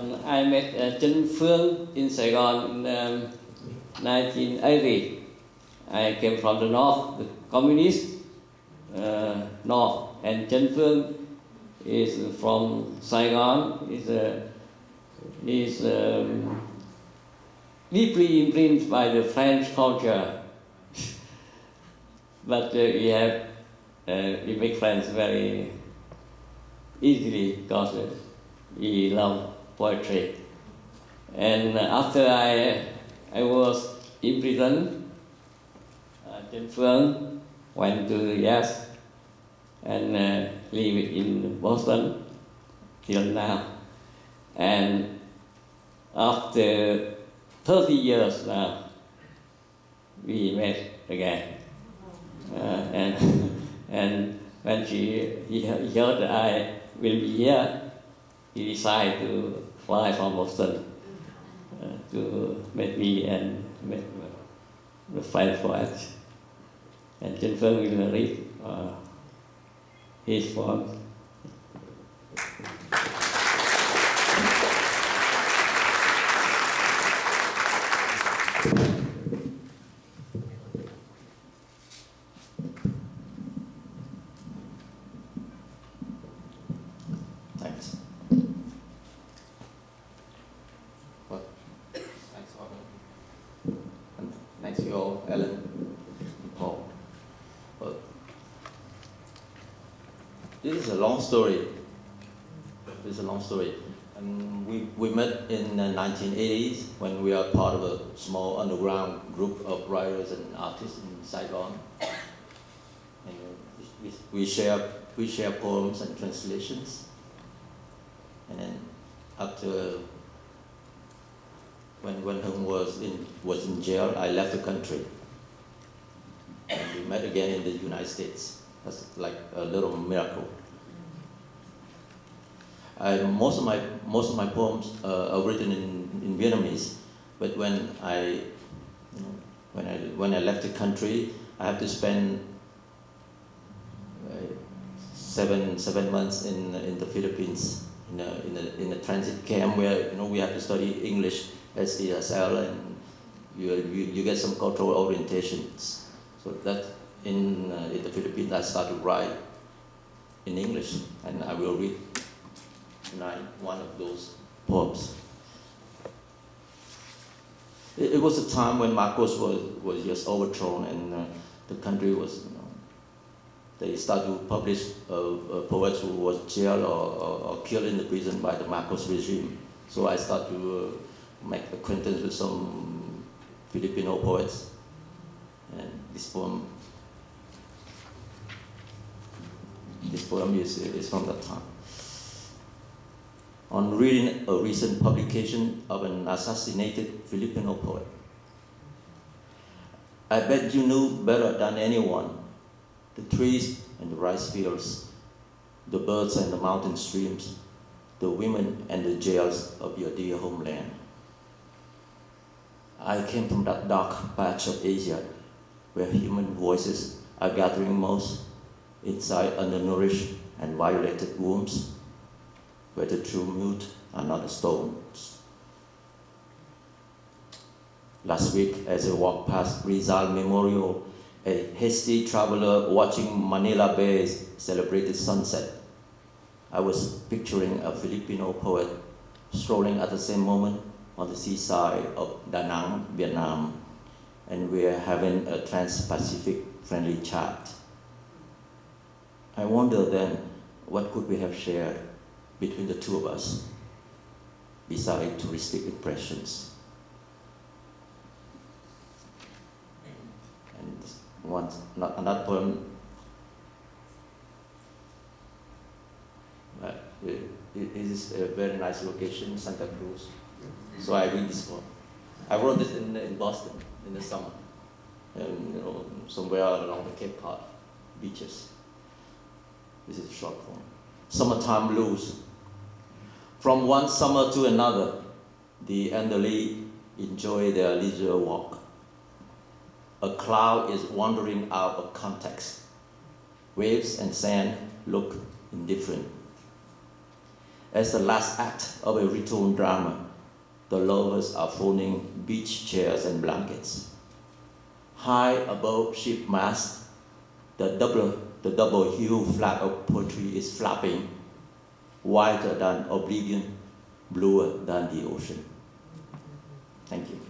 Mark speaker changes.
Speaker 1: I met Trinh Phương in Saigon in 1980. I came from the north, the communist north, and Trinh Phương is from Saigon. Is deeply imprinted by the French culture, but we make friends very easily because we love poetry. And after I was in prison, Trinh Phương went to the US and live in Boston till now. And after 30 years now, we met again. And when he heard that I will be here, he decided to fly from Boston to meet me and meet the French poet. And Trinh Phương will read his poem.
Speaker 2: Thanks. Well, thanks, Arnold. And thanks you all, Ellen and Paul. Well, this is a long story. And we met in the 1980s when we are part of a small underground group of writers and artists in Saigon. And we share poems and translations. And then after when Hung was in jail, I left the country. And we met again in the United States. That's like a little miracle. Most of my poems are written in Vietnamese, but when I left the country, I have to spend 7 months in the Philippines in a transit camp where we have to study English as ESL, and you get some cultural orientations. So that in the Philippines I started to write in English, and I will read tonight one of those poems. It was a time when Marcos was just overthrown, and the country was, they started to publish poets who was jailed or killed in the prison by the Marcos regime. So I started to make acquaintance with some Filipino poets, and this poem is from that time. On reading a recent publication of an assassinated Filipino poet. I bet you knew better than anyone the trees and the rice fields, the birds and the mountain streams, the women and the jails of your dear homeland. I came from that dark patch of Asia where human voices are gathering most inside undernourished and violated wombs, where the true mute are not the stones. Last week, as I walked past Rizal Memorial, a hasty traveler watching Manila Bay's celebrated sunset, I was picturing a Filipino poet strolling at the same moment on the seaside of Da Nang, Vietnam, and we are having a trans-Pacific friendly chat. I wonder then, what could we have shared between the two of us, besides touristic impressions? And another poem, it is a very nice location, Santa Cruz. So I read this poem. I wrote this in Boston in the summer, and somewhere along the Cape Cod beaches. This is a short poem. Summertime blues. From one summer to another, the elderly enjoy their leisure walk. A cloud is wandering out of context. Waves and sand look indifferent. As the last act of a ritual drama, the lovers are folding beach chairs and blankets. High above ship mast, the double-hued flag of poetry is flapping, whiter than oblivion, bluer than the ocean. Thank you.